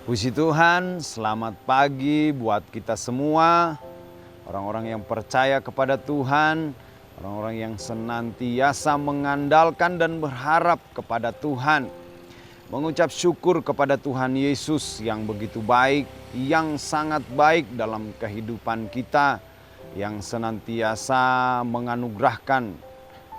Puji Tuhan, selamat pagi buat kita semua, orang-orang yang percaya kepada Tuhan, orang-orang yang senantiasa mengandalkan dan berharap kepada Tuhan. Mengucap syukur kepada Tuhan Yesus yang begitu baik, yang sangat baik dalam kehidupan kita, yang senantiasa menganugerahkan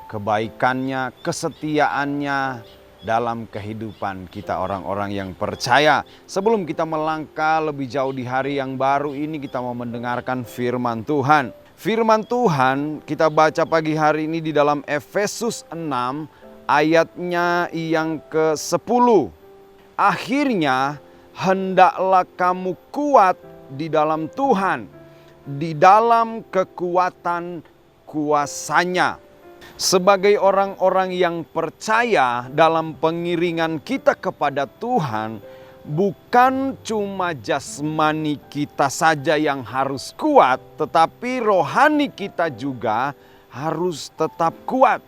kebaikannya, kesetiaannya, dalam kehidupan kita orang-orang yang percaya. Sebelum kita melangkah lebih jauh di hari yang baru ini, kita mau mendengarkan firman Tuhan. Firman Tuhan kita baca pagi hari ini di dalam Efesus 6 ayatnya yang ke-10. Akhirnya hendaklah kamu kuat di dalam Tuhan, di dalam kekuatan kuasanya. Sebagai orang-orang yang percaya dalam pengiringan kita kepada Tuhan, bukan cuma jasmani kita saja yang harus kuat, tetapi rohani kita juga harus tetap kuat.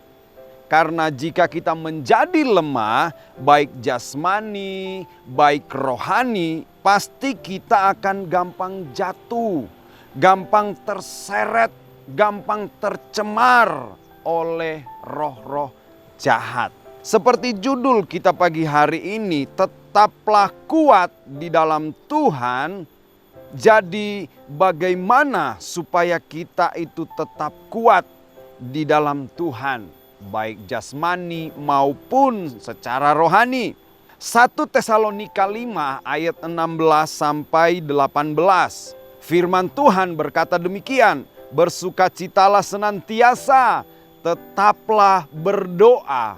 Karena jika kita menjadi lemah, baik jasmani, baik rohani, pasti kita akan gampang jatuh, gampang terseret, gampang tercemar oleh roh-roh jahat. Seperti judul kita pagi hari ini, tetaplah kuat di dalam Tuhan. Jadi bagaimana supaya kita itu tetap kuat di dalam Tuhan, baik jasmani maupun secara rohani. 1 Tesalonika 5 ayat 16 sampai 18. Firman Tuhan berkata demikian, bersukacitalah senantiasa, tetaplah berdoa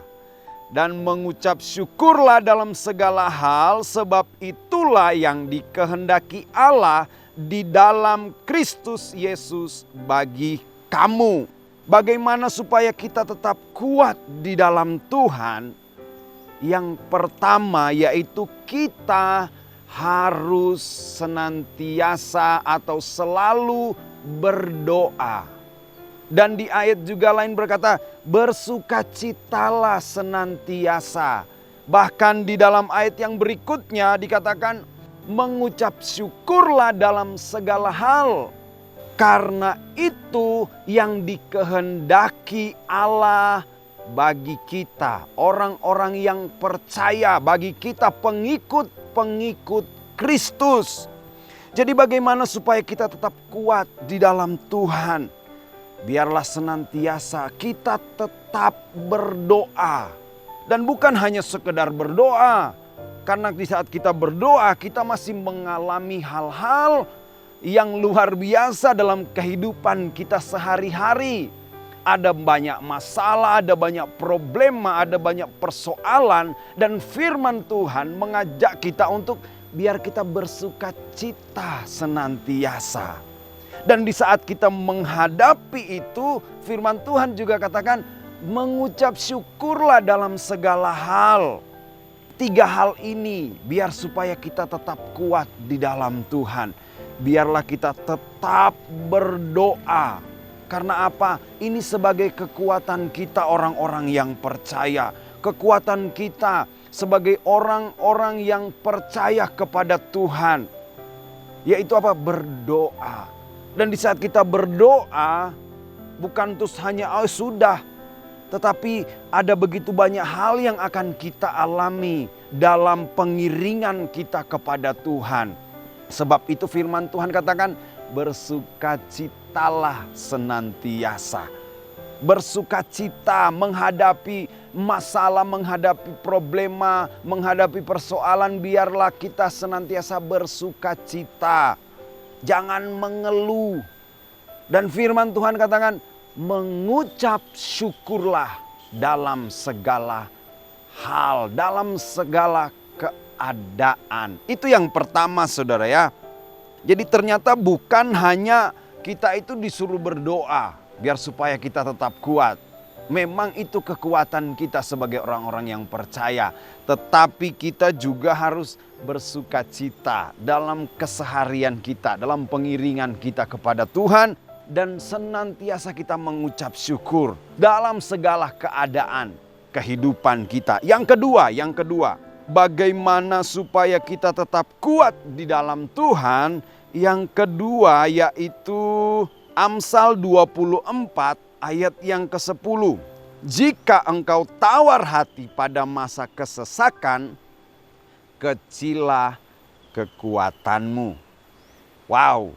dan mengucap syukurlah dalam segala hal, sebab itulah yang dikehendaki Allah di dalam Kristus Yesus bagi kamu. Bagaimana supaya kita tetap kuat di dalam Tuhan? Yang pertama yaitu kita harus senantiasa atau selalu berdoa. Dan di ayat juga lain berkata, bersukacitalah senantiasa. Bahkan di dalam ayat yang berikutnya dikatakan, mengucap syukurlah dalam segala hal. Karena itu yang dikehendaki Allah bagi kita, orang-orang yang percaya, bagi kita pengikut-pengikut Kristus. Jadi bagaimana supaya kita tetap kuat di dalam Tuhan? Biarlah senantiasa kita tetap berdoa. Dan bukan hanya sekedar berdoa. Karena di saat kita berdoa, kita masih mengalami hal-hal yang luar biasa dalam kehidupan kita sehari-hari. Ada banyak masalah, ada banyak problema, ada banyak persoalan. Dan firman Tuhan mengajak kita untuk biar kita bersukacita senantiasa. Dan di saat kita menghadapi itu, firman Tuhan juga katakan, mengucap syukurlah dalam segala hal. 3 hal ini biar supaya kita tetap kuat di dalam Tuhan. Biarlah kita tetap berdoa. Karena apa? Ini sebagai kekuatan kita orang-orang yang percaya. Kekuatan kita sebagai orang-orang yang percaya kepada Tuhan. Yaitu apa? Berdoa. Dan di saat kita berdoa, bukan terus hanya sudah. Tetapi ada begitu banyak hal yang akan kita alami dalam pengiringan kita kepada Tuhan. Sebab itu firman Tuhan katakan, bersukacitalah senantiasa. Bersukacita menghadapi masalah, menghadapi problema, menghadapi persoalan, biarlah kita senantiasa bersukacita. Jangan mengeluh. Dan firman Tuhan katakan, mengucap syukurlah dalam segala hal, dalam segala keadaan. Itu yang pertama, saudara ya. Jadi ternyata bukan hanya kita itu disuruh berdoa biar supaya kita tetap kuat. Memang itu kekuatan kita sebagai orang-orang yang percaya. Tetapi kita juga harus bersukacita dalam keseharian kita, dalam pengiringan kita kepada Tuhan. Dan senantiasa kita mengucap syukur dalam segala keadaan kehidupan kita. Yang kedua, bagaimana supaya kita tetap kuat di dalam Tuhan. Yang kedua yaitu Amsal 24 ayat yang ke-10. Jika engkau tawar hati pada masa kesesakan, kecilah kekuatanmu. Wow.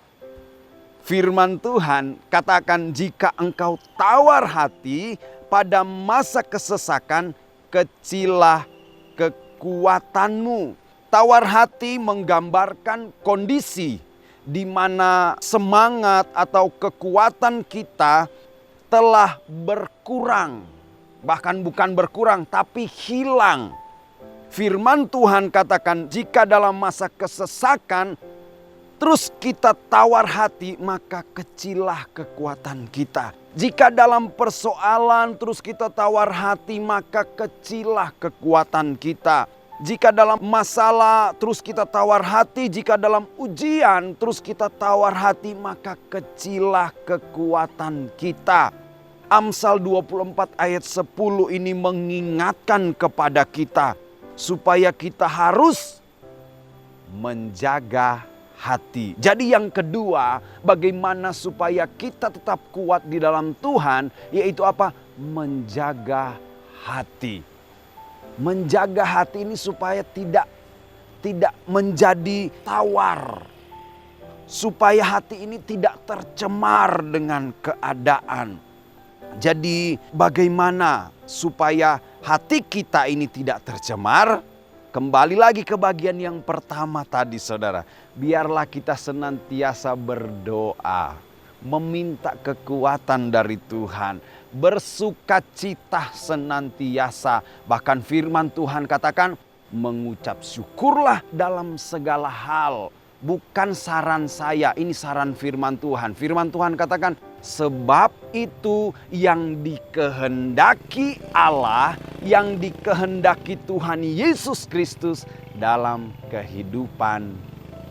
Firman Tuhan katakan jika engkau tawar hati pada masa kesesakan, kecilah kekuatanmu. Tawar hati menggambarkan kondisi di mana semangat atau kekuatan kita telah berkurang. Bahkan bukan berkurang, tapi hilang. Firman Tuhan katakan jika dalam masa kesesakan terus kita tawar hati, maka kecilah kekuatan kita. Jika dalam persoalan terus kita tawar hati, maka kecilah kekuatan kita. Jika dalam masalah terus kita tawar hati, jika dalam ujian terus kita tawar hati, maka kecilah kekuatan kita. Amsal 24 ayat 10 ini mengingatkan kepada kita supaya kita harus menjaga hati. Jadi yang kedua, bagaimana supaya kita tetap kuat di dalam Tuhan, yaitu apa? Menjaga hati. Menjaga hati ini supaya tidak menjadi tawar. Supaya hati ini tidak tercemar dengan keadaan. Jadi bagaimana supaya hati kita ini tidak tercemar? Kembali lagi ke bagian yang pertama tadi saudara. Biarlah kita senantiasa berdoa. Meminta kekuatan dari Tuhan. Bersukacita senantiasa. Bahkan firman Tuhan katakan mengucap syukurlah dalam segala hal. Bukan saran saya, ini saran firman Tuhan. Firman Tuhan katakan sebab itu yang dikehendaki Allah, yang dikehendaki Tuhan Yesus Kristus dalam kehidupan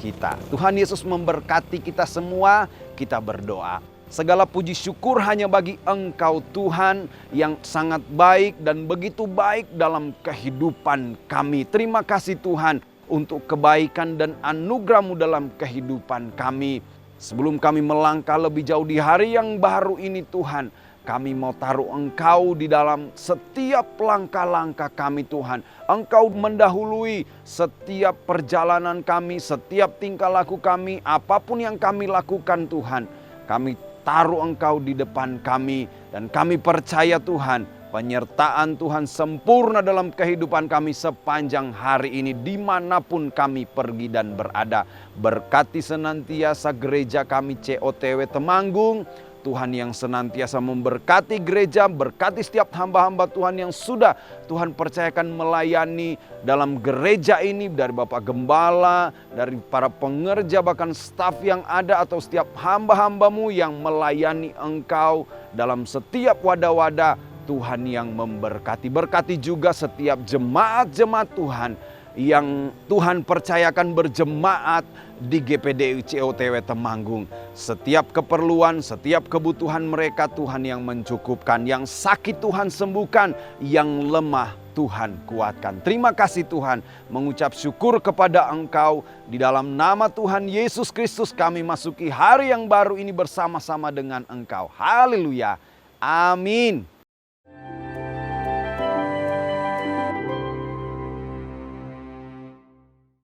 kita. Tuhan Yesus memberkati kita semua, kita berdoa. Segala puji syukur hanya bagi Engkau Tuhan yang sangat baik dan begitu baik dalam kehidupan kami. Terima kasih Tuhan untuk kebaikan dan anugerah-Mu dalam kehidupan kami. Sebelum kami melangkah lebih jauh di hari yang baru ini Tuhan, kami mau taruh Engkau di dalam setiap langkah-langkah kami Tuhan. Engkau mendahului setiap perjalanan kami, setiap tingkah laku kami, apapun yang kami lakukan Tuhan. Kami taruh Engkau di depan kami dan kami percaya Tuhan, penyertaan Tuhan sempurna dalam kehidupan kami sepanjang hari ini dimanapun kami pergi dan berada. Berkati senantiasa gereja kami COTW Temanggung. Tuhan yang senantiasa memberkati gereja, berkati setiap hamba-hamba Tuhan yang sudah Tuhan percayakan melayani dalam gereja ini, dari Bapak Gembala, dari para pengerja, bahkan staf yang ada atau setiap hamba-hambamu yang melayani Engkau dalam setiap wadah-wadah. Tuhan yang memberkati. Berkati juga setiap jemaat-jemaat Tuhan yang Tuhan percayakan berjemaat di GPDI COTW Temanggung. Setiap keperluan, setiap kebutuhan mereka Tuhan yang mencukupkan. Yang sakit Tuhan sembuhkan, yang lemah Tuhan kuatkan. Terima kasih Tuhan, mengucap syukur kepada Engkau. Di dalam nama Tuhan Yesus Kristus kami masuki hari yang baru ini bersama-sama dengan Engkau. Haleluya. Amin.